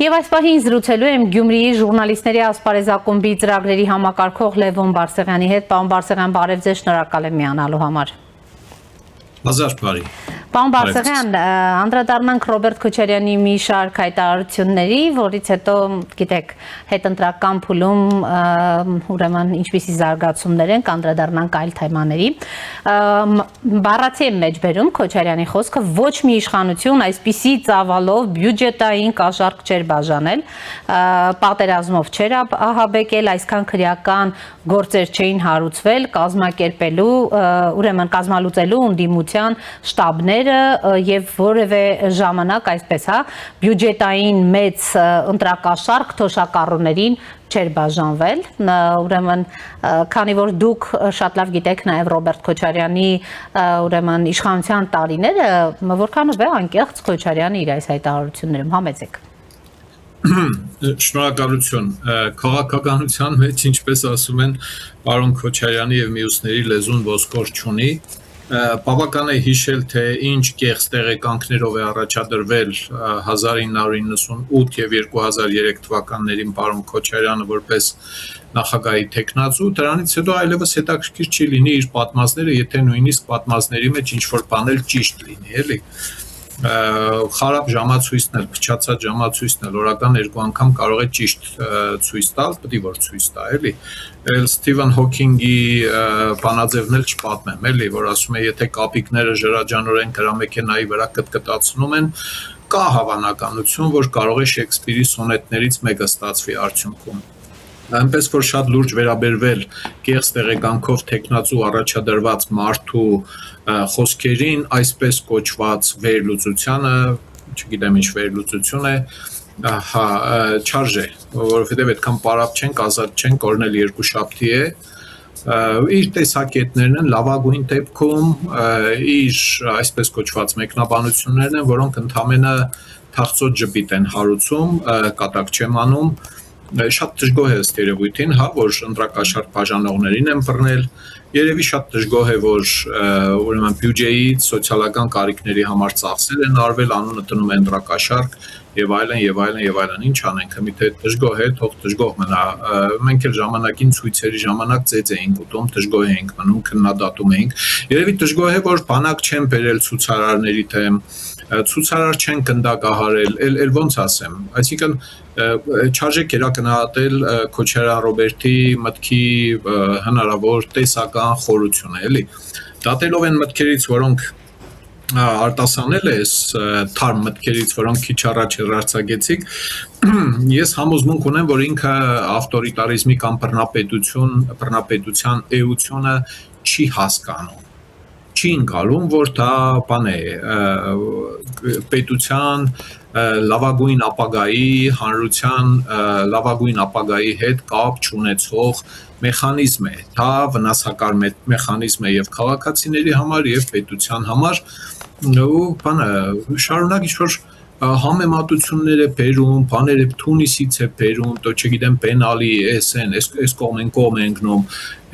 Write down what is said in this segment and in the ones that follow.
Եվ այս պահին զրուցելու եմ Գյումրիի ժուրնալիստների ասպարեզակումբի ծրագրերի համակարգող Լևոն Բարսեղյանի հետ։ Պարոն Բարսեղյան, բարև ձեզ, շնորհակալ եմ միանալու համար։ Հազար բարի։ Պարոն Բարսեղյան, անդրադառնանք Ռոբերտ Քոչարյանի մի շարք հայտարարությունների, որից հետո, գիտեք, հետընտրական փուլում ուրեմն ինչպիսի զարգացումներ են, կանդրադառնանք այլ թեմաների։ Բառացի եմ մեջ բերում Քոչարյանի խոսքը, ոչ մի իշխանություն այսպիսի ծավալով բյուջետային կաշառք չէր բաժանել, պատերազմով չէր ահաբեկել, այսքան քրեական գործեր չէին հարուցվել, կազմակերպելու, ուրեմն կազմալուծելու ընդդիմության շտաբները եւ որևէ ժամանակ այսպես բյուջետային մեծ ընտրակաշառք թոշակառուներին չէր բաժանվել, ուրեմն քանի որ դուք շատ լավ գիտեք նաեւ Ռոբերտ Քոչարյանի ուրեմն իշխանության տարիները, որքանով է անկեղծ Քոչարյանը իր այս հայտարարություններում, համեցեք։ Շնորհակալություն։ Քաղաքականության մեջ, ինչպես ասում են, պարոն Քոչարյանի եւ մյուսների լեզուն ոսկոր չունի։ Բավական է հիշել, թե ինչ կեղծ տեղեկանքներով է առաջադրվել 1998 եւ 2003 թվականներին պարոն Քոչարյանը որպես նախագահի տեխնացու, դրանից հետո այլևս հետաքրքիր չի լինի իր պատմածները, եթե նույնիսկ պատմածների մեջ ինչ-որ բան էլ ճիշտ լինի, էլի։ Խարապ ժամացույցն էլ, փչացած ժամացույցն էլ օրական երկու անգամ կարող է ճիշտ ցույց տալ, պետք է որ ցույց տա, էլի։ Ստիվեն Հոքինգի բանաձևն էլ չպատմեմ, էլի, որ ասում է, եթե կապիկները ժրաջանորեն գրամեքենայի վրա կտկտացնում են, կա հավանականություն, որ կարող է Շեքսպիրի սոնետներից մեկը ստացվի արդյունքում։ Այնպես որ շատ լուրջ վերաբերվել կեղծ տեղեկանքով տեխնացու առաջադրված մարդու խոսքերին, այսպես կոչված վերլուծությանը, չգիտեմ ինչ վերլուծություն է, չարժե, որովհետև այդքան պարապ չենք, ազատ չենք, օրն էլ երկուշաբթի է, իր տեսակետներն են լավագույն դեպքում, իր այսպես կոչված մեկնաբանություններն են, որոնք ընդամենը թախծոտ ջպիտ են հարուցում, կատակ չեմ անում, շատ դժգոհ է ըստ երևույթին, որ ընտրակաշառք բաժանողներին են բռնել, երևի շատ դժգոհ է, որ ուրեմն բյուջեից սոցիալական կարիքների համար ծախսեր են արվել, անունը դնում է ընտրակաշառք եւ այլն եւ այլն եւ այլն, ինչ անենք, միթե դժգոհ է, թող դժգոհ մնա, մենք էլ ժամանակին ցույցերի ժամանակ ծեծ էինք ուտում, դժգոհ էինք մնում, քննադատում էինք, երևի դժգոհ է, որ բանակ չեն բերել ցուցարարների թեմ, ցուցարար չեն գնդակահարել, էլ ոնց ասեմ, այսինքն չարժե կերակնահատել Քոչարյան Ռոբերտի մտքի հնարավոր տեսական խորությունը, էլի։ Դատելով են մտքերից, որոնք արտասանել է թարմ մտքերից, որոնք քիչ առաջ հեռարձակեցիք, ես համոզմունք ունեմ, որ ինքը ավտորիտարիզմի կամ բռնապետության էությունը չի հասկանում, չի ընկալում, որ դա բան է պետության լավագույն ապագայի, հանրության լավագույն ապագայի հետ կապ չունեցող մեխանիզմ է, դա վնասակար մեխանիզմ է եւ քաղաքացիների համար եւ պետության համար, ու բանը շարունակ ինչ-որ համեմատություններ է բերում, բաներ է Թունիսից է բերում, то չգիտեմ Բենալի, էսեն, այս կողմ են գնում,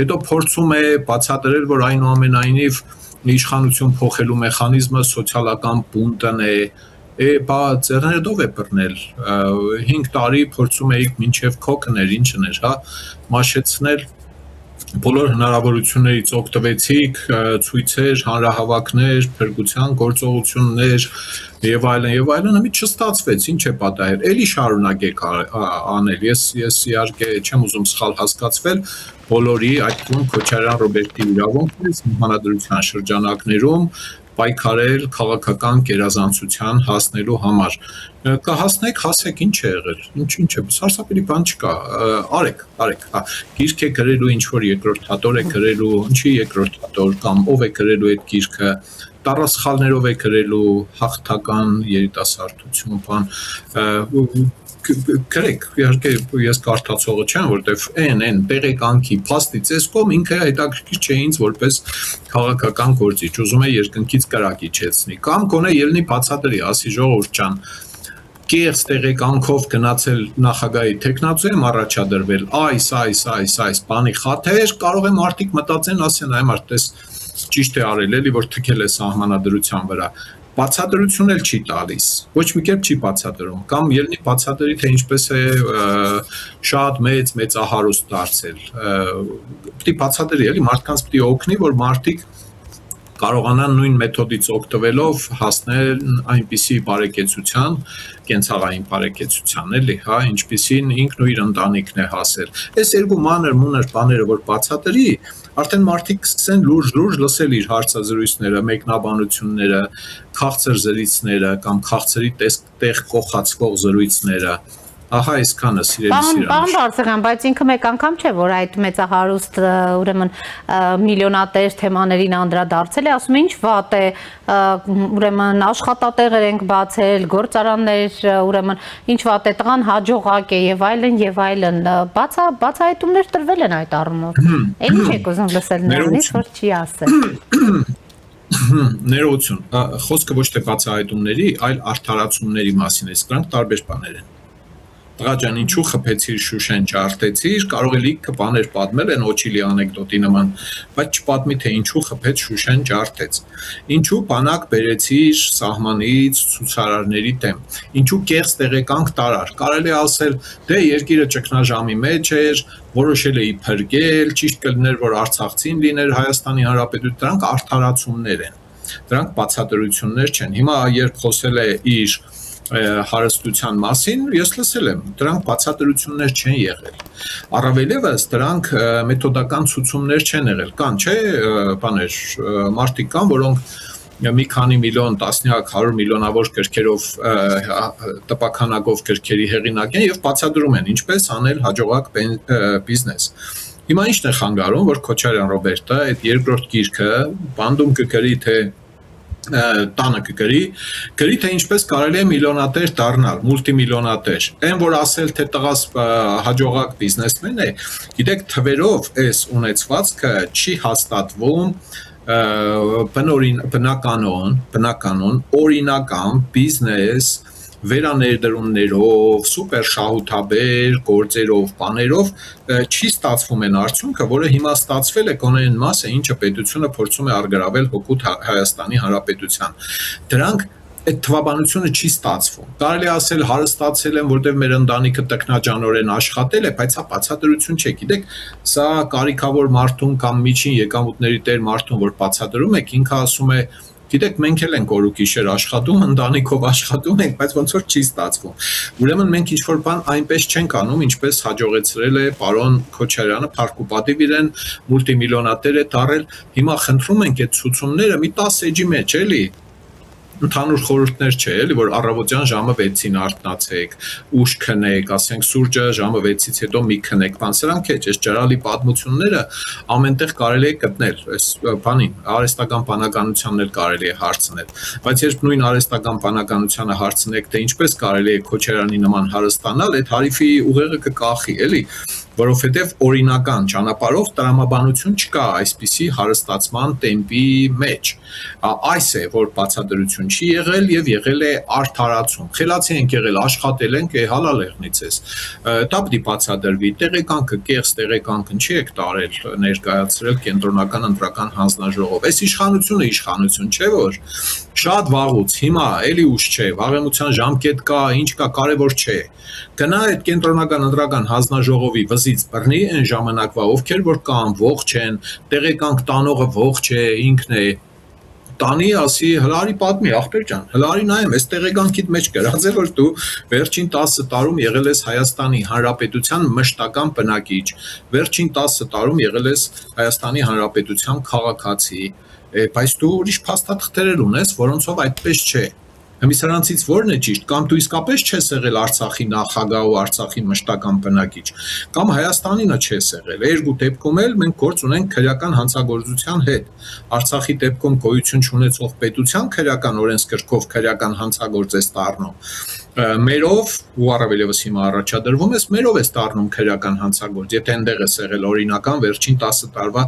հետո փորձում է բացատրել, որ այնուամենայնիվ իշխանություն փոխելու մեխանիզմը սոցիալական բունտն է, բա ծերներով է բռնել, 5 տարի փորձում էիք մինչև քոքներ, ինչներ, մաշեցնել, բոլոր հնարավորություններից օգտվեցիք, ցույցեր, հանրահավաքներ, փրկության գործողություններ եւ այլն, մի չստացվեց, ինչ է պատահել, էլի շարունակեք անել, ես իհարկե չեմ ուզում սխալ հասկացվել, բոլորի, այդ թվում Քոչարյան Ռոբերտի իրավունքն է սահմանադրության շրջանակներում պայքարել քաղաքական գերազանցության հասնելու համար։ Կհասնեք, հասեք, ինչ է եղել, ինչ է, սարսափելի բան չկա, արեք, գիրք է գրելու, ինչ-որ երկրորդ հատոր է գրելու, ինչի երկրորդ հատոր, կամ ով է գրելու այդ գիրքը, տառասխալներով է գրելու, հաղթական երիտասարդություն, բան, գրեք, իհարկե ես կարդացողը չեմ, որտեվ այն տեղեկանքի փաստից էս կողմ ինքը հետաքրքիր չէ ինձ որպես քաղաքական գործիչ, ուզում է երկնքից կրակ իջեցնի, կամ գոնե ելնի բացատրի, ասի ժողովուրդ ջան, կեղծ տեղեկանքով գնացել նախագահի տեխնացու եմ առաջադրվել, այս բանի խաթեր, կարող է մարդիկ մտածեն, ասեն, այ մարդ, տես ճիշտ է արել, էլի որ թքել է սահմանադրության վրա։ բացատրություն էլ չի տալիս, ոչ մի կերպ չի բացատրում, կամ ելնի բացատրի, թե ինչպես է շատ մեծահարուստ դարձել, պիտի բացատրի, էլի մարդկանց պիտի օգնի, որ մարդիկ կարողանան նույն մեթոդից օգտվելով հասնել այնպիսի բարեկեցության, կենցաղային բարեկեցության, էլի, հա, ինչպիսին ինքն ու իր ընտանիքն է հասել։ Այս երկու մանր-մունր բաները, որ բացատրի, արդեն մարդիկ սկսեն լուրջ լսել իր հարցազրույցները, մեկնաբանությունները, քաղցր զրույցները կամ քաղցրի տեղ կողացվող զրույցները։ Ահա այսքանը սիրելի Պարոն Բարսեղյան, բայց ինքը մեկ անգամ չէ, որ այդ մեծահարուստ ուրեմն միլիոնատեր թեմաներին անդրադարձել է, ասում է ինչ վատ է, ուրեմն աշխատատեղեր ենք բացել, գործարաններ, ուրեմն ինչ վատ է, տղան հաջողակ է եւ այլն, բացահայտումներ տրվել են այդ առումով։ Էլի չեք ուզում լսել նրանից, որ չի ասել։ Ներողություն, խոսքը ոչ թե բացահայտումների, այլ արդարացումների մասին է, սրանք տարբեր բաներ են։ Տղա ջան, ինչու խփեցիր Շուշեն, ջարդեցիր, կարող է լիքը բաներ պատմել են Օչիլի անեկդոտի նման, բայց չպատմի թե ինչու խփեց Շուշեն, ջարդեց։ Ինչու բանակ բերեցիր սահմանից ցուցարարների դեմ։ Ինչու կեղծ տեղեկանք տարար։ Կարելի է ասել, դե երկիրը ճգնաժամի մեջ էր, որոշել էի փրկել, ճիշտ կլիներ, որ արցախցին լիներ Հայաստանի Հանրապետություն, դրանք արդարացումներ են։ Դրանք բացատրություններ չեն։ Հիմա երբ խոսել է իր հարստության մասին, ես լսել եմ, դրանք բացատրություններ չեն եղել։ Առավելևս դրանք մեթոդական ցուցումներ չեն եղել, կան, չէ, բաներ, մարդիկ կան, որոնք մի քանի միլիոն, տասնյակ, 100 միլիոնավոր գրքերով տպաքանակով գրքերի հեղինակ են եւ բացատրում են ինչպես անել հաջողակ բիզնես։ Հիմա ի՞նչն է խանգարում, որ Քոչարյան Ռոբերտը այդ երկրորդ գիրքը բանդում կգրի թե տանը կգրի թե ինչպես կարելի է միլիոնատեր դառնալ, մուլտիմիլիոնատեր։ Այն որ ասել թե տղաս հաջողակ բիզնեսմեն է, գիտեք թվերով այս ունեցվածքը չի հաստատվում բնականon օրինական բիզնես վերաներդրումներով, սուպեր շահութաբեր գործերով, բաներով չի ստացվում այն արդյունքը, որը հիմա ստացվել է գոնե այն մասը, ինչը պետությունը փորձում է արգրավել հօգուտ Հայաստանի Հանրապետության։ Դրանք այդ թվաբանությունը չի ստացվում։ Կարելի է ասել հարստացել են, որտեղ մեր ընտանիքը տքնաջանորեն աշխատել է, բայց սա բացատրություն չէ։ Գիտեք, սա կարիքավոր մարդուն կամ միջին եկամուտների տեր մարդուն, որ բացատրում եք, ինքը ասում է գիտեք, մենք էլ ենք օրուկիշեր աշխատում, ընտանիքով աշխատում ենք, բայց ոնց որ չի ստացվում։ Ուրեմն մենք ինչ-որ բան այնպես չենք անում, ինչպես հաջողեցրել է պարոն Քոչարյանը, փառք ու պատիվ իրեն մուլտիմիլիոնատեր է դարել։ Հիմա խնդրում ենք այդ ցուցումները մի 10 էջի մեջ, էլի։ Ընդհանուր խորհուրդներ չէ, էլի, որ առավոտյան ժամը 6-ին արթնացեք, ուշ քնեք, ասենք սուրճը ժամը 6-ից հետո մի քնեք, բան սրանք է, այս ջրալի պատմությունները ամենտեղ կարելի է գտնել, այս բանին, արհեստական բանականությանն էլ կարելի է հարցնել, բայց երբ նույն արհեստական բանականությանը հարցնեք, թե ինչպես կարելի է Քոչարյանի նման հարստանալ, այդ հարիֆի ուղեղը կկախի, էլի, որովհետև օրինական ճանապարհով տրամաբանություն չկա այսպիսի հարստացման տեմպի մեջ։ Այս է, որ բացատրություն չի եղել եւ եղել է արդարացում։ Խելացի ենք եղել, աշխատել ենք, հալալ եղնից էս։ Դա պիտի բացատրվի։ Տեղեկանքը, կեղծ տեղեկանքը չի եք տարել ներկայացրել կենտրոնական ընտրական հանձնաժողով։ Այս իշխանությունը իշխանություն չէ, որ շատ վաղուց, հիմա էլի ուշ չէ, վաղեմության ժամկետ կա, ինչ կա, կարևոր չէ։ Գնա այդ կենտրոնական ընտրական հանձնաժողովի վզից բռնի այն ժամանակվա, ովքեր որ կան, ողջ են, տեղեկանք տանողը ողջ է, ինքն է, տանի ասի հլարի պատմի, ախպեր ջան, հլարի նայեմ, այս տեղեկանքիդ մեջ գրած է, որ դու վերջին 10 տարում եղել ես Հայաստանի Հանրապետության մշտական բնակիչ, վերջին 10 տարում եղել ես Հայաստանի Հանրապետության քաղաքացի, բայց դու ուրիշ փաստաթղթեր ունես, որոնցով այդպես չէ։ Հիմա սրանցից ո՞րն է ճիշտ, կամ դու իսկապես չես եղել Արցախի նախագահ ու Արցախի մշտական բնակիչ, կամ Հայաստանինը չես եղել։ Երկու դեպքում էլ մենք գործ ունենք քրեական հանցագործության հետ։ Արցախի դեպքում գոյություն չունեցող պետության քրեական օրենսգրքով քրեական հանցագործ է ստառնում։ Մերով ու առավելևս հիմա առաջադրվում ես, մերով է ստառնում քրեական հանցագործ, եթե այնտեղ ես եղել օրինական վերջին 10 տարվա։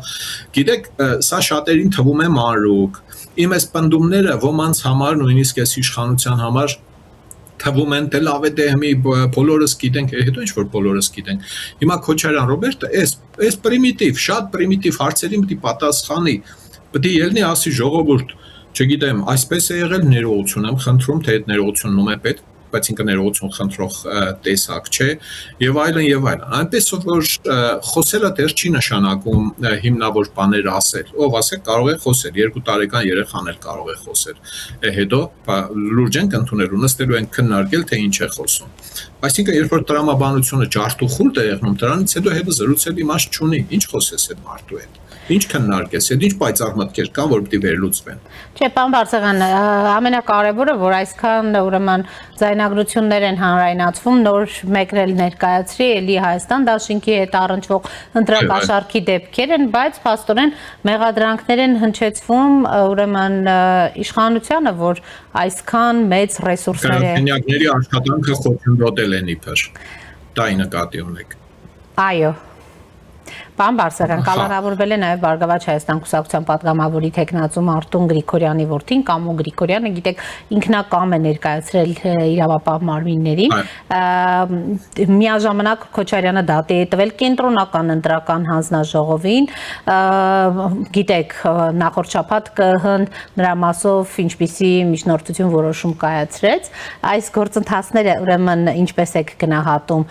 Գիտեք, սա շատերին թվում է մանրուք։ Իմ այս պնդումները ոմանց համար, նույնիսկ այս իշխանության համար թվում են, թե լավ է դե հիմա բոլորս գիտենք, հետո ինչ որ բոլորս գիտենք։ Հիմա Քոչարյան Ռոբերտը այս պրիմիտիվ, շատ պրիմիտիվ հարցերին պետք է պատասխանի։ Պետք է ելնի ասի ժողովուրդ, Չգիտեմ, այսպես է եղել, ներողություն եմ խնդրում, թե այդ ներողությունն ում է պետք, բայց ինքը ներողություն խնդրող տեսակ չէ եւ այլն եւ այլն։ Այնպես որ խոսելը դեռ չի նշանակում հիմնավոր բաներ ասել։ Ով ասեք կարող է խոսել, 2 տարեկան երեխան էլ կարող է խոսել։ Հետո լուրջ ենք ընդունելու, նստելու ենք քննարկել, թե ինչ է խոսում։ Այսինքն երբ որ տրամաբանությունը ջարդուխուլ է եղնում, դրանից հետո հետո զրուցել իմաստ չունի։ Ինչ խոսես այդ մարդու հետ։ Ինչ քննարկես, այդ ինչ պայծառ մտքեր կան, որ պիտի վերլուծվեն։ Չէ, պարոն Բարսեղյան, ամենակարևորը, որ այսքան ուրեմն ձայնագրություններ են հանրայնացվում, նոր մեկն էլ ներկայացրի, էլի Հայաստան դաշինքի հետ առնչվող ընտրակաշառքի դեպքեր են, բայց փաստորեն մեղադրանքներ են հնչեցվում ուրեմն իշխանությանը, որ այսքան մեծ ռեսուրսներ է։ Քննարկների աշխատանքը խոչընդոտել են իբր։ Դա ի նկատի ունեք։ Այո։ Պարոն Բարսեղյան, կալանավորվել է նաև Բարգավաճ Հայաստան կուսակցության պատգամավորի թեկնածու Արտուն Գրիգորյանի որդին, Կամո Գրիգորյանը, գիտեք, ինքնակամ է ներկայացրել իրավապահ մարմիններին։ Միաժամանակ Քոչարյանը դատի է տվել կենտրոնական ընտրական հանձնաժողովին, գիտեք, նախորդ շաբաթ ԿՀ-ն նրա մասով ինչպիսի միջնորդություն որոշում կայացրեց։ Այս գործընթացները ուրեմն ինչպես եք գնահատում,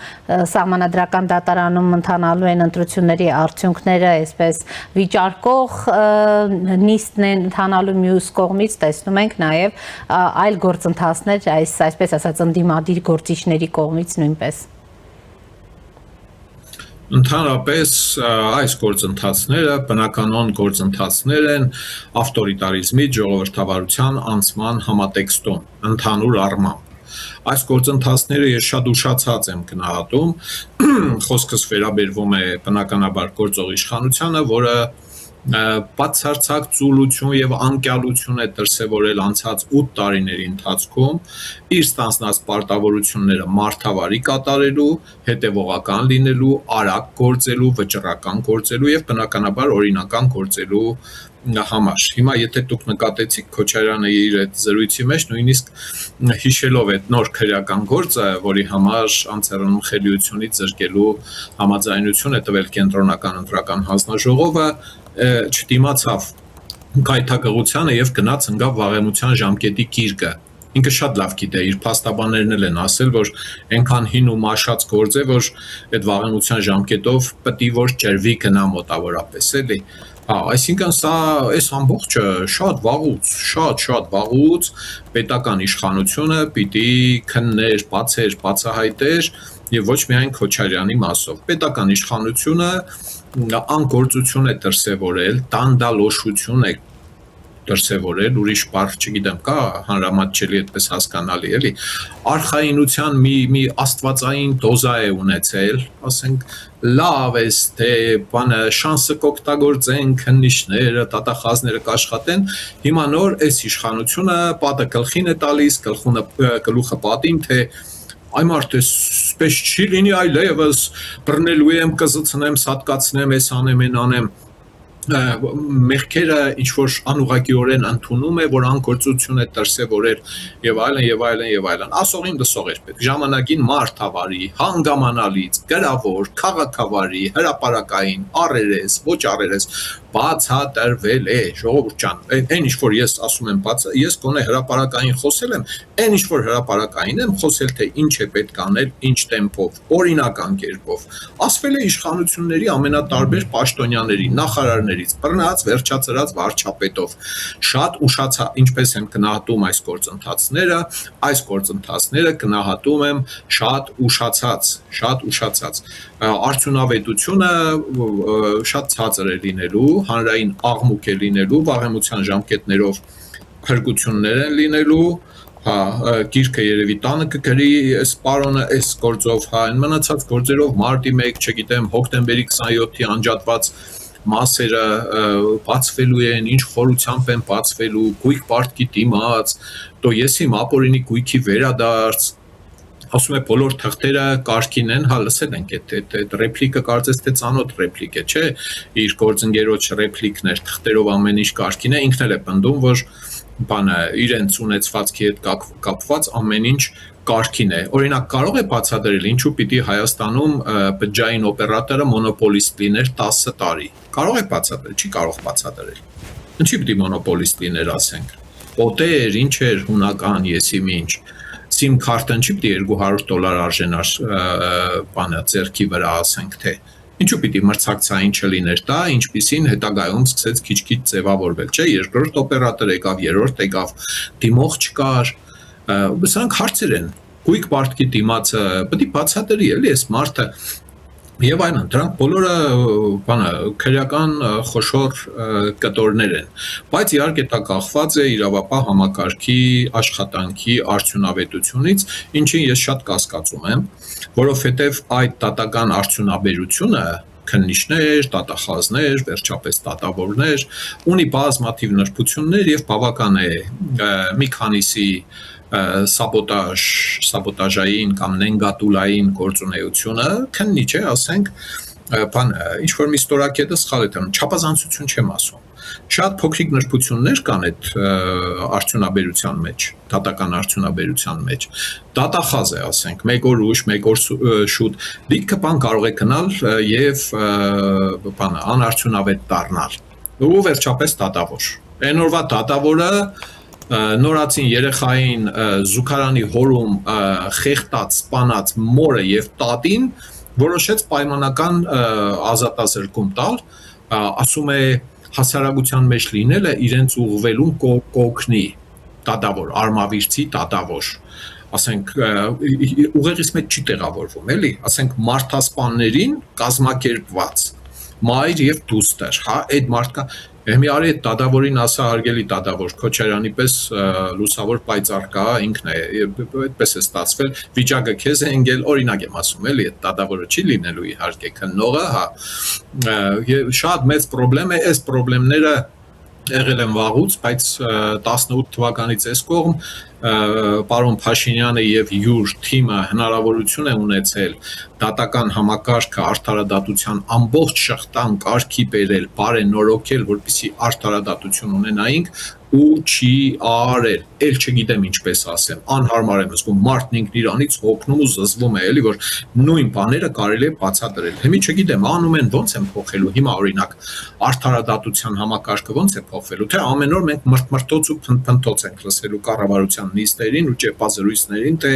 սահմանադրական դատարանում ընթանալու են ընտրությունների արդյունքները այսպես վիճարկող նիստն են ընթանալու մյուս կողմից տեսնում ենք նաև այլ գործընթացներ այսպես ասած ընդդիմադիր գործիչների կողմից նույնպես։ Ընդհանրապես այս գործընթացները բնականon գործընթացներ են ավտորիտարիզմի, ժողովրդավարության անցման համատեքստում, ընդհանուր առմամբ։ Այս գործընթացները ես շատ ուշացած եմ գնահատում, խոսքս վերաբերվում է բնականաբար գործող իշխանությանը, որը բացարձակ ծուլություն եւ անկյալություն է դրսեւորել անցած 8 տարիների ընթացքում իր ստանձնած պարտավորությունները մարդավարի կատարելու, հետևողական լինելու, արագ գործելու, վճռական գործելու եւ բնականաբար օրինական գործելու համար։ Հիմա եթե դուք նկատեցիք Քոչարյանը իր այդ զրույցի մեջ նույնիսկ հիշելով այդ նոր քրեական գործը, որի համար անձեռնում խելիությունից զրկելու համաձայնություն է տվել կենտրոնական ընտրական հանձնաժողովը, չդիմացավ գայթակղությանը եւ գնաց ընկավ վաղեմության ժամկետի գիրկը։ Ինքը շատ լավ գիտե, իր փաստաբաններն էլ են ասել, որ այնքան հին ու մաշած գործ է, որ այդ վաղեմության ժամկետով պետք է որ ջրվի գնա մոտավորապես, էլի։ Այսինքն սա այս ամբողջը շատ վաղուց պետական իշխանությունը պիտի քններ, բացեր, բացահայտեր եւ ոչ միայն Քոչարյանի մասով։ Պետական իշխանությունը անգործություն է դրսևորել, դանդալոշություն է դրսևորել, ուրիշ բառ չգիտեմ, կա հանրամատչելի այդպես հասկանալի, էլի, արխայինության մի աստվածային դոզա է ունեցել, ասենք, լավ է, թե բանը շանսը կօգտագործեն, քննիչները, տատախազները կաշխատեն, հիմա նոր այս իշխանությունը պատը գլխին է տալիս, գլուխը պատին, թե այ մարդ էսպես չի լինի, այլևս բռնելու եմ, կզցնեմ, սատկացնեմ, էս անեմ, են անեմ, մեղքերը ինչ-որ անուղղակիորեն ընդունում է, որ անգործություն է դրսևորել եւ այլն, ասողին դսող էր պետք, ժամանակին մարդավարի, հանգամանալից, գրավոր, քաղաքավարի, հրապարակային, առերես, ոչ առերես, բացատրվել է, ժողովուրդ ջան, այն ինչ-որ ես ասում եմ, ես գոնե հրապարակային խոսել եմ, այն ինչ-որ հրապարակային եմ խոսել, թե ինչ է պետք անել, ինչ տեմպով, օրինական կերպով, ասվել է իշխանությունների ամենատարբեր պաշտոնյաների, նախարարներից, բռնած, վերջացրած վարչապետով, շատ ուշացա, ինչպես եմ գնահատում այս գործընթացները գնահատում եմ շատ ուշացած, արդյունավետությունը շատ ցածր է լինելու, հանրային աղմուկ է լինելու, վաղեմության ժամկետներով փրկություններ են լինելու, գիրքը երևի տանը կգրի այս պարոնը այս գործով, այն մնացած գործերով մարտի 1, չգիտեմ, հոկտեմբերի 27-ի անջատված մասերը բացվելու են, ինչ խորությամբ են բացվելու, գույք պարտքի դիմաց, դո ես իմ ապօրինի գույքի վերադարձ, ասում է բոլոր թղթերը կարգին են, հա լսել ենք այդ ռեպլիկը կարծես թե ծանոթ ռեպլիկ է, չէ, իր գործընկերոջ ռեպլիկն էր, թղթերով ամեն ինչ կարգին է, ինքն էլ է պնդում, որ բանը իրենց ունեցվածքի հետ կապված ամեն ինչ կարգին է։ Օրինակ կարող է բացատրել ինչու պիտի Հայաստանում բջջային օպերատորը մոնոպոլիստ լիներ 10 տարի։ Կարող է բացատրել, չի կարող բացատրել։ Ինչի պիտի մոնոպոլիստ լիներ, ասենք։ Պոտեր, ինչ էր հունական, եսիմ ինչ, SIM քարտն չի պիտի $200 արժենար բանը ձեռքի վրա ասենք թե ինչու պիտի մրցակցային չլիներ դա, ինչպիսին հետագայում սկսեց քիչ-քիչ ձևավորվել, չէ, երկրորդ օպերատոր եկավ, երրորդ եկավ, դիմող չկար, սրանք հարցեր են, գույք պարտքի դիմացը պետք է բացատրի էլի այս մարդը Եվ այլն, դրանք բոլորը բանը քրեական խոշոր կտորներ են, բայց իհարկե դա կախված է իրավապահ համակարգի աշխատանքի արդյունավետությունից, ինչին ես շատ կասկածում եմ, որովհետև այդ դատական արդյունաբերությունը քննիչներ, դատախազներ, վերջապես դատավորներ, ունի բազմաթիվ նրբություններ եւ բավական է մի քանիսի սաբոտաժային կամ նենգատուլային գործունեությունը քննիչ է, ասենք, բանը, ինչ որ մի ստորակետը սխալ է տանում, չափազանցություն չեմ ասում։ Շատ փոքրիկ նրբություններ կան այդ արդյունաբերության մեջ, դատական արդյունաբերության մեջ։ Դատախազ է, ասենք, մեկ օր ուշ, մեկ օր շուտ, լիքը բան կարող է գնալ եւ բանը անարդյունավետ դառնալ։ Ու վերջապես դատավոր։ Այն օրվա դատավորը նորացին երեխային զուգարանի հորում խեղտած, սպանած մորը եւ տատին որոշեց պայմանական ազատազրկում տալ, ասում է հասարակության մեջ լինելը իրենց ուղղվելուն կօգնի դատավոր, արմավիրցի դատավոր, ասենք ուղեղից մեջ չի տեղավորվում, էլի, ասենք մարդասպաններին կազմակերպված մայր եւ դուստր, հա, այդ մարդկա Մի արի այդ դատավորին ասա հարգելի դատավոր Քոչարյանի պես լուսավոր պայծառ կա ինքն է այդպես է ստացվել վիճակը քեզ է ընկել օրինակ եմ ասում էլի այդ դատավորը չի լինելու իհարկե քննողը հա շատ մեծ խնդրեմ է այս խնդիրները եղել են վաղուց բայց 18 թվականից այս կողմ պարոն Փաշինյանը եւ յուր թիմը հնարավորություն է ունեցել դատական համակարգը արդարադատության ամբողջ շղթան կարգի բերել, բարենորոգել, որպեսզի արդարադատություն ունենայինք ու չի արել, ել չգիտեմ ինչպես ասեմ, անհարմար եմ զգում, մարդն ինքն իրանից հոգնում ու զզվում է, էլի որ նույն բաները կարելի է բացատրել։ Հիմա չգիտեմ, անում են ոնց են փոխելու, հիմա օրինակ արդարադատության համակարգը ոնց է փոխվելու, թե ամեն օր մենք մրթմրթոց ու փնփնթոց ենք լսելու կառավարության նիստերին ու ճեպազրույցներին, թե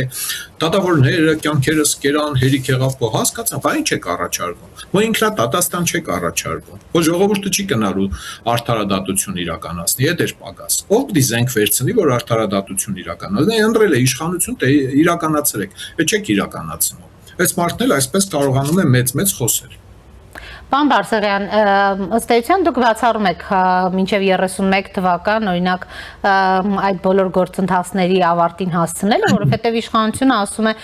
դատավորները կյանքերս կերան, հերիք եղավ փո հասկացան, բա ինչ է առաջարկվում։ Որ ինքնադատաստան չէ առաջարկվում։ Որ ժողովուրդը չի գնալու արդարադատություն իրականացնի, այդ էր պակաս։ Ով պիտի զենք վերցնի, որ արդարադատություն իրականացնի, ընտրել է իշխանություն, թե իրականացրեք, այդ չեք իրականացնում։ Այս մարդն էլ այսպես կարողանում է մեծ խոսել։ Պարոն Բարսեղյան, ըստ էության դուք բացառում եք մինչև 31 թվական, օրինակ այդ բոլոր գործընթացների ավարտին հասցնելը, որովհետև իշխանությունը ասում է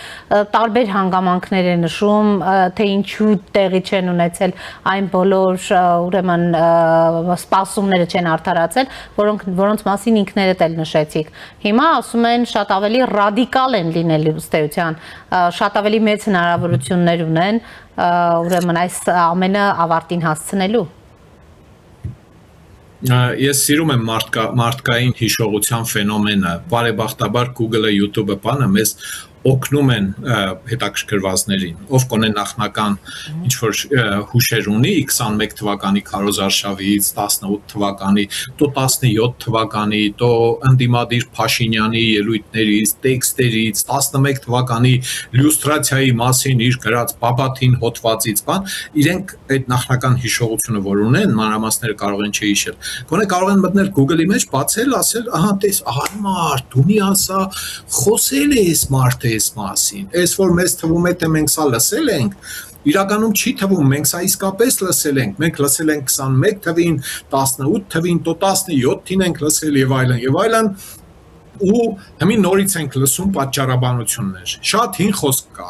տարբեր հանգամանքներ է նշում, թե ինչու տեղի չեն ունեցել այն բոլոր ուրեմն սպասումները չեն արդարացել, որոնց մասին ինքներդ էլ նշեցիք։ Հիմա ասում են շատ ավելի ռադիկալ են լինելու ըստ էության, շատ ավելի մեծ հնարավորություններ ունեն ուրեմն այս ամենը ավարտին հասցնելու։ Ես սիրում եմ մարդկային հիշողության ֆենոմենը, բարեբախտաբար Google-ը, YouTube-ը բանը մեզ օգնում են հետաքրքրվածներին, ով կոնե նախնական ինչ-որ հուշեր ունի 21 թվականի քարոզարշավից, 18 թվականի, տո 17 թվականի, տո ընդդիմադիր Փաշինյանի ելույթներից, տեքստերից, 11 թվականի լյուստրացիայի մասին իր գրած բաբաթին հոդվածից, բան, իրենք այդ նախնական հիշողությունը, որ ունեն, մանրամասները կարող են չհիշել, կոնե կարող են մտնել Google-ի մեջ, բացել, ասել, ահա, տես, մարդ, դու մի ասա, խոսել է այս մարդը այս մասին, այս որ մեզ թվում է թե մենք սա լսել ենք, իրականում չի թվում, մենք սա իսկապես լսել ենք, մենք լսել ենք 21 թվին, 18 թվին, տո 17-ին ենք լսել եւ այլն, ու հիմա նորից ենք լսում պատճառաբանություններ, շատ հին խոսք կա,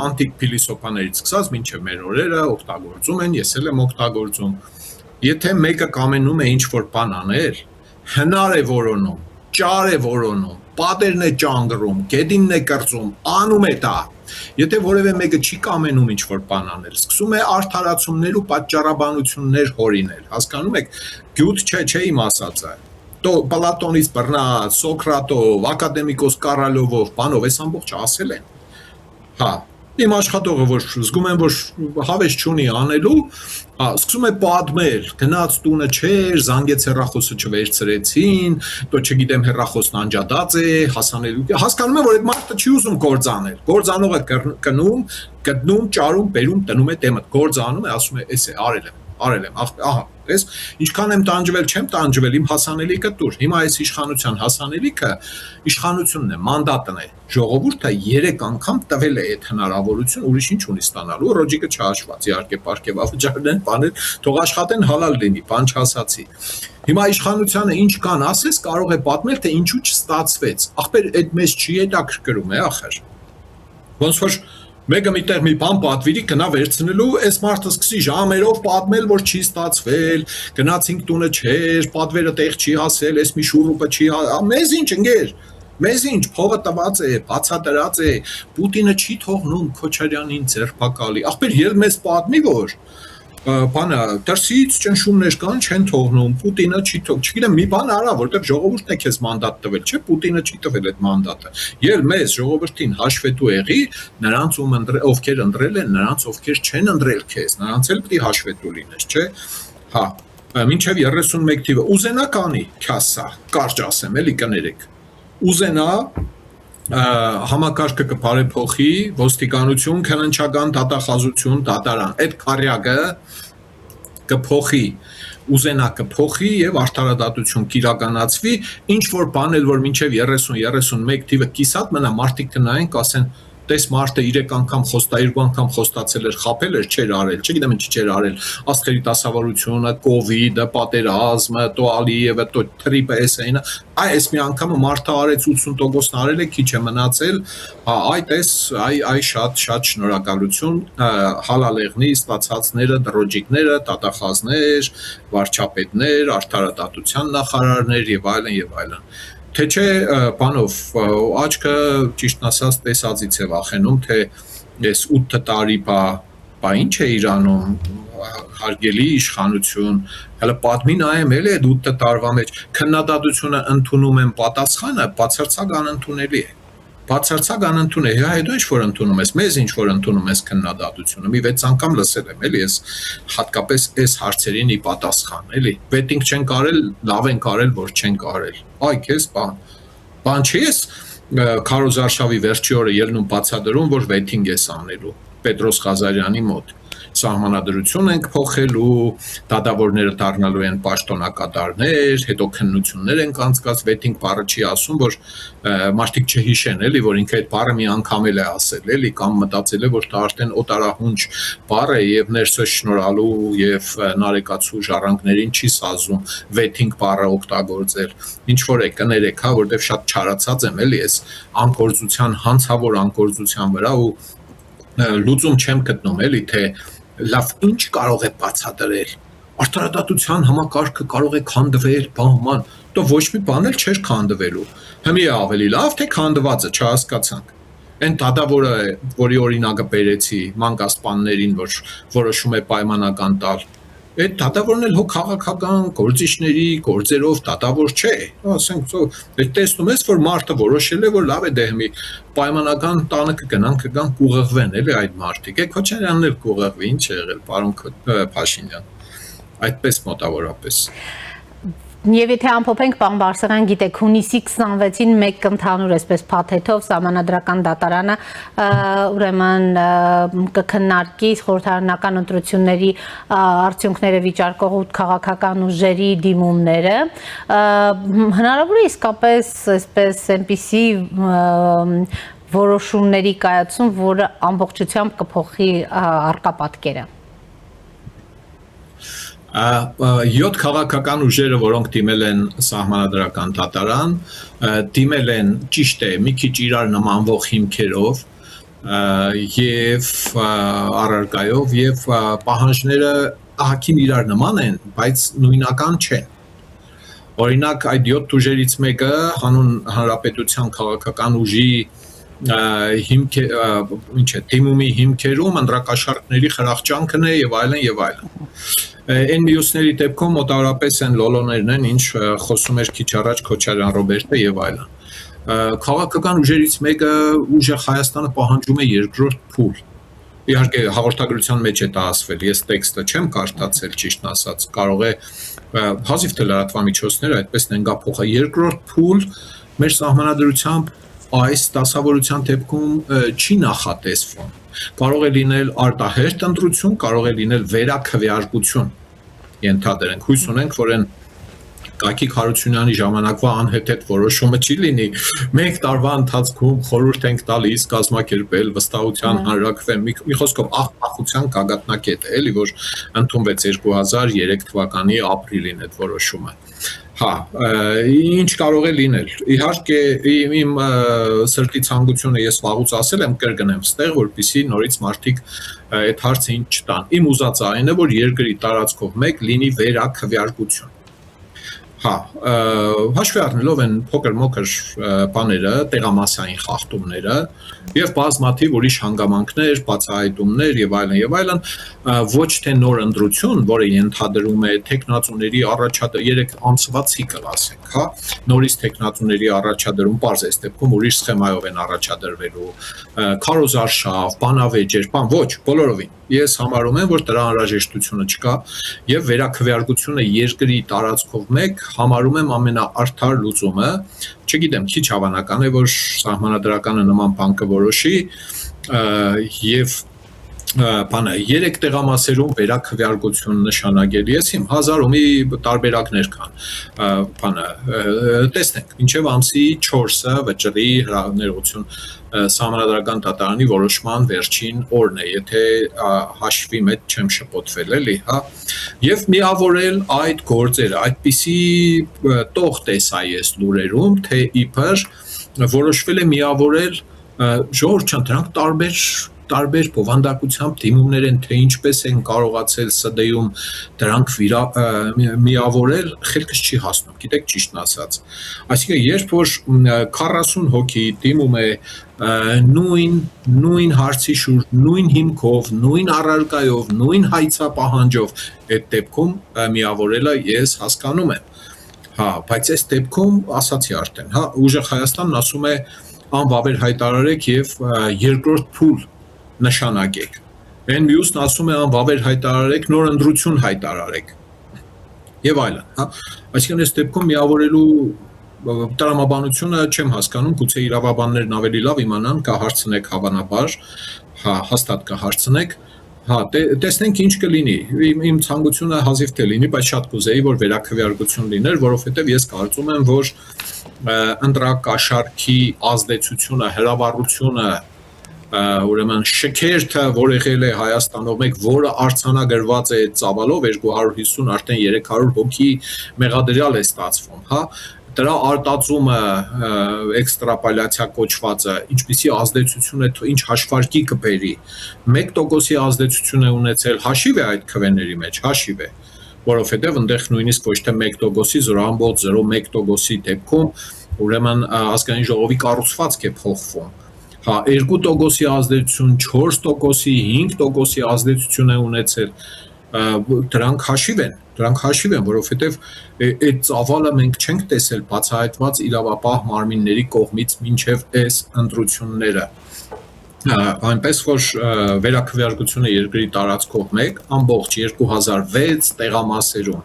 անտիկ փիլիսոփաներից սկսած մինչև մեր օրերը օգտագործում են, ես էլ եմ օգտագործում, եթե մեկը կամենում է ինչ-որ բան անել, հնար է որոնում, ճար է որոնում, պատերն է ճանգռում, գետինն է կրծում, անում է դա։ Եթե որևէ մեկը չի կամենում ինչ-որ բան անել, սկսում է արդարացումներ ու պատճառաբանություններ հորինել։ Հասկանում եք, գյուտ չէ իմ ասածը։ Տո Պլատոնից բռնած, Սոկրատով, ակադեմիկոս Կարալովով, բանով այս ամբողջը ասել են։ Հա, Իմ աշխատողը որ զգում եմ որ հավես չունի անելու, սկսում է պատմել, գնաց տունը չէր, զանգեց հեռախոսը չվերցրեցին, то չգիտեմ հեռախոսն անջատած է, հասանելի։ Հասկանում եմ որ այդ մարդը չի ուզում գործանել։ Գործանողը կնում, գտնում, ճարում, բերում, տնում է դեմը, գործանում է, ասում է, էս է, արել եմ, ահա, ես ինչքան եմ տանջվել, չեմ տանջվել, իմ հասանելիքը տուր։ Հիմա այս իշխանության հասանելիքը իշխանությունն է, մանդատն է։ Ժողովուրդը 3 անգամ տվել է այդ հնարավորություն, ուրիշ ինչ ունի ստանալու, ռոջիկը չհաշված, իհարկե պարգևավճարներ, բաներ, թող աշխատեն հալալ լինի, բան չասացի։ Հիմա իշխանությանը ինչ կան ասես, կարող է պատմել, թե ինչու չստացվեց։ Ախպեր, այդ մեզ չի հետաքրքրում է, ախր։ Ոնց որ մեկը միտեղ մի բան պատվիրի գնա վերցնելու, այս մարդը սկսի ժամերով պատմել, որ չի ստացվել, գնացինք տունը չէր, պատվերը տեղ չի հասել, այս մի շուրուպը չի, մեզ ինչ ընկեր, մեզ ինչ, փողը տված է, բացատրած է, Պուտինը չի թողնում Քոչարյանին ձերբակալի, ախպեր ել մեզ պատմի որ, բանը, դրսից ճնշումներ կան, չեն թողնում, Պուտինը չի թող, չգիտեմ, մի բան արա, որտեղ ժողովուրդն է քեզ մանդատ տվել, չէ, Պուտինը չի տվել այդ մանդատը։ Ել մեզ ժողովրդին հաշվետու եղի, նրանց ովքեր ընտրել են, նրանց ովքեր չեն ընտրել քեզ, նրանց էլ պետք է հաշվետու լինես, չէ։ Հա, մինչև 31 թիվը ուզենա կանի, քյասա, կարճ ասեմ, էլի կներեք։ Ուզենա համակարգը կփարեփոխի, ոստիկանություն, քննչական դատախազություն, դատարան, այդ քարյակը կփոխի, ուզենա կփոխի եւ արդարադատություն կիրականացվի, ինչ որ բան էլ որ մինչեւ 30-31 թիվը կիսատ մնա, մարդիկ կնայեն, կասեն տես մարդը 3 անգամ խոստա, 2 անգամ խոստացել էր, խաբել էր, չէր արել, չգիտեմ ինչ չէր արել, աստղերի դասավորությունը, կովիդը, պատերազմը, տո Ալիևը, տո թրիպը, էսայինը, այս մի անգամը մարդը արեց 80%-ն արել է, քիչ է մնացել, այդ էս, այ շատ շնորհակալություն, հալալեղնի ստացածները, դրոջիկները, տատախազներ, վարչապետներ, արդարադատության նախարարներ եւ այլն։ Թե չէ բանով աչքը ճիշտն ասած տեսածից է վախենում, թե այս 8 տարի բա ինչ է Իրանում հարգելի իշխանություն, հələ պատմի նայեմ էլի այդ 8 տարվա մեջ քննադատությունը ընդունում են պատասխանը, բացարձակ անընդունելի է։ Բացարձակ անընդունել է, հետո ինչ որ ընդունում ես, մեզ ինչ որ ընդունում ես քննադատությունը, մի 6 անգամ լսել եմ, էլի, ես հատկապես այս հարցերին ի պատասխան, էլի, վետինգ չեն կարել, լավ են կարել, որ չեն կարել, այ քեզ բան չի ես Քարոզարշավի վերջի օրը ելնում բացադրում, որ վետինգ ես անելու Պետրոս Ղազարյանի մոտ, սահմանադրություն ենք փոխելու, դատավորները դառնալու են պաշտոնակատարներ, հետո քննություններ են կանցկաց, վետինգ բառը չի ասում, որ մարդիկ չհիշեն, էլի, որ ինքը այդ բառը մի անգամ էլ է ասել, էլի, կամ մտածել է, որ դա արդեն օտարահունչ բառ է եւ ներսը շնորհալու եւ նարեկացու ժառանգներին չի սազում վետինգ բառը օգտագործել։ Ինչ որ է կներեք, հա, որտեվ շատ չարացած եմ, էլի, այս անկորձության, հանցավոր անկորձության վրա ու լուծում չեմ գտնում, էլի, թե լավ ինչ կարող է բացատրել արդարադատության համակարգը կարող է քանդվել բան դո ոչ մի բան էլ չէր քանդվելու հիմի է ավելի լավ թե քանդվածը չհասկացանք այն դատավորը որի օրինակը բերեցի մանկասպաններին որ որոշում է պայմանական տալ այդ դատավորն էլ հո քաղաքական գործիչների գործերով դատավոր չէ ասենք այդ տեսնում ես որ մարդը որոշել է որ լավ է դե հիմի պայմանական տանը կգնան կուղղվեն էլի այդ մարդիկ է Քոչարյանն էլ կուղղվի ինչ է եղել պարոն Փաշինյան այդպես մոտավորապես Եվ եթե ամփոփենք պարոն Բարսեղյան, գիտեք, հունիսի 26-ին մեկ ընդհանուր այսպես փաթեթով Սահմանադրական դատարանը ուրեմն կքննարկի խորհրդարանական ընտրությունների արդյունքները վիճարկող 8 քաղաքական ուժերի դիմումները։ Հնարավոր է իսկապես այսպես այնպիսի որոշումների կայացում, որը ամբողջությամբ կփոխի առկա պատկերը։ 7 քաղաքական ուժերը, որոնք դիմել են Սահմանադրական դատարան, դիմել են ճիշտ է, մի քիչ իրար նմանվող հիմքերով եւ առարկայով եւ պահանջները ահագին իրար նման են, բայց նույնական չեն։ Օրինակ այդ 7 ուժերից մեկը հանուն հանրապետության քաղաքական ուժի ինչ է, դիմումի հիմքերում ընդրակաշարքների խրախճանքն է եւ այլն եւ այլն։ Այն մյուսների դեպքում մոտավորապես այն լոլոներն են, ինչ խոսում էր քիչ առաջ Քոչարյան Ռոբերտը եւ այլն։ քաղաքական ուժերից մեկը ուժեղ Հայաստանը պահանջում է երկրորդ փուլ։ Իհարկե հաղորդագրության մեջ է դա ասվել, ես տեքստը չեմ կարդացել, ճիշտն ասած, կարող է հազիվ թե լրատվամիջոցները այդպես են գափոխը երկրորդ փուլ մեր սահմանադրությամբ այս դասավորության դեպքում չի նախատեսվում։ Կարող է լինել արտահերթ ընտրություն, կարող է լինել վերաքվեարկություն։ Ենթադրենք, հույս ունենք, որ այն Կայքի Հարությունյանի ժամանակվա անհեթեթ որոշումը չի լինի։ Մեկ տարվա ընթացքում խորհուրդ ենք տալիս կազմակերպել վստահության հանրակրվեն մի խոսքով աղբախության գագաթնակետ է, էլի որ ընդունվեց 2003 թվականի ապրիլին այդ որոշումը։ Հա, ինչ կարող է լինել։ Իհարկե իմ սրտի ցանկությունը ես վաղուց ասել եմ կրկնեմ ստեղ, որպեսզի նորից մարդիկ այդ հարցը ինչ չտան։ Իմ ուզածը այն է, որ երկրի տարածքով մեկ լինի վերաքվեարկություն։ Հա, հաշվի առնելով են փոքր-մոքր բաները, տեղամասային խախտումները եւ բազմաթիվ ուրիշ հանգամանքներ, բացահայտումներ եւ այլն, ոչ թե նոր ընտրություն, որը ենթադրում է տեխնացուների առաջադեմ 3 ամսվա ցիկլ ասենք, հա, նորից տեխնացուների առաջադրում, բարձ այս դեպքում ուրիշ սխեմայով են առաջադրվելու, քարոզարշավ, բանավեճեր, ոչ, բոլորովին։ Ես համարում եմ, որ դրա անհրաժեշտությունը չկա եւ վերաքվեարկությունը երկրի տարածքով մեկ համարում եմ ամենաարդար լուծումը, չգիտեմ, քիչ հավանական է, որ սահմանադրականը նման բան կորոշի եւ բանը 3 տեղամասերում վերաքվեարկություն նշանակել ես իմ 1000 ու մի տարբերակներ կան բանը տեսնենք մինչեւ ամսի 4-ը վճռի հրավերություն սահմանադրական դատարանի որոշման վերջին օրն է եթե հաշվի մեջ չեմ շփոթվել էլի հա եւ միավորել այդ գործերը այդպիսի տող տեսա ես լուրերում թե իբր որոշվել է միավորել ժողովուրդ դրանք տարբեր բովանդակությամբ դիմումներ են թե ինչպես են կարողացել ՍԴ-ում դրանք միավորել խելքս չի հասնում գիտեք ճիշտն ասած այսինքն երբ որ 40 հոգի դիմում է նույն հարցի շուրջ նույն հիմքով նույն առարկայով նույն հայցապահանջով այդ դեպքում միավորելը ես հասկանում եմ հա բայց այս դեպքում ասացի արդեն հա ուժեղ Հայաստանն ասում է անվավեր հայտարարեք եւ երկրորդ փուլ նշանակեք։ Այն մյուսն ասում է անվավեր հայտարարեք, նոր ընտրություն հայտարարեք։ Եվ այլն, հա։ Այսինքն այս դեպքում միավորելու տրամաբանությունը չեմ հասկանում, գուցե իրավաբաններն ավելի լավ իմանան, կհարցնեք հավանաբար, հա, հաստատ կհարցնեք։ Հա, տեսնենք ինչ կլինի։ Իմ ցանկությունը հազիվ թե լինի, բայց շատ կուզեի, որ վերաքվեարկություն լիներ, որովհետև ես կարծում եմ, որ ընտրակաշառքի ազդեցությունը, հրավառությունը ուրեմն շքերթը, որ եղել է Հայաստանով մեկ, որը արձանագրված է ծավալով 250 արդեն 300 հոգի մեղադրյալ է ստացվում, հա, դրա արտածումը էքստրապոլյացիա կոչվածը, ինչպիսի ազդեցություն է, ինչ հաշվարկի կբերի, 1%-ի ազդեցություն է ունեցել, հաշիվ է այդ քվեների մեջ, հաշիվ է, որովհետև ընդեղ նույնիսկ ոչ թե 1%-ի 0.01%-ի դեպքում, ուրեմն ազգային ժողովի կառուցվածք է փոխվում Հա 2%-ի ազդեցություն, 4%-ի, 5%-ի ազդեցություն է ունեցել, դրանք հաշիվ են, որովհետև այդ ծավալը մենք չենք տեսել բացահայտված իրավապահ մարմինների կողմից մինչև այս ընտրությունները։ Այնպես որ վերաքվեարկությունը երկրի տարածքով մեկ ամբողջ 2006 տեղամասերում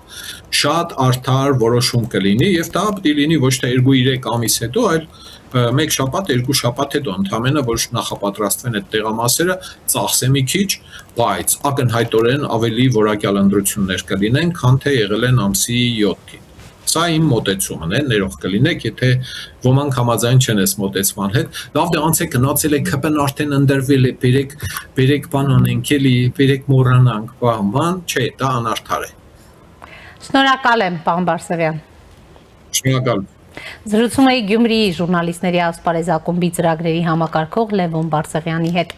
շատ արդար որոշում կլինի եւ դա պիտի լինի ոչ թե 2-3 ամիս հետո, այլ մեկ շաբաթ, 2 շաբաթ հետո ընդհանրապես որ նախապատրաստվեն այդ տեղամասերը, ծախսե մի քիչ, բայց ակնհայտորեն ավելի որակյալ ընտրություններ կլինեն, քան թե եղել են ամսի 7-ին։ Սա իմ մոտեցումն է, ներող կլինեք, եթե ոմանք համաձայն չեն այս մոտեցման հետ, լավ դե անց է գնացել է ԿՊ-ն արդեն ընդրվել է, բերեք բան անենք, էլի, բերեք մոռանանք, բան, չէ, դա անարդար է։ Շնորհակալ եմ, պարոն Բարսեղյան։ Շնորհակալ։ Զրուցում էի Գյումրիի ժուրնալիստների ասպարեզակումբի ծրագրերի համակարգող Լևոն Բարսեղյանի հետ։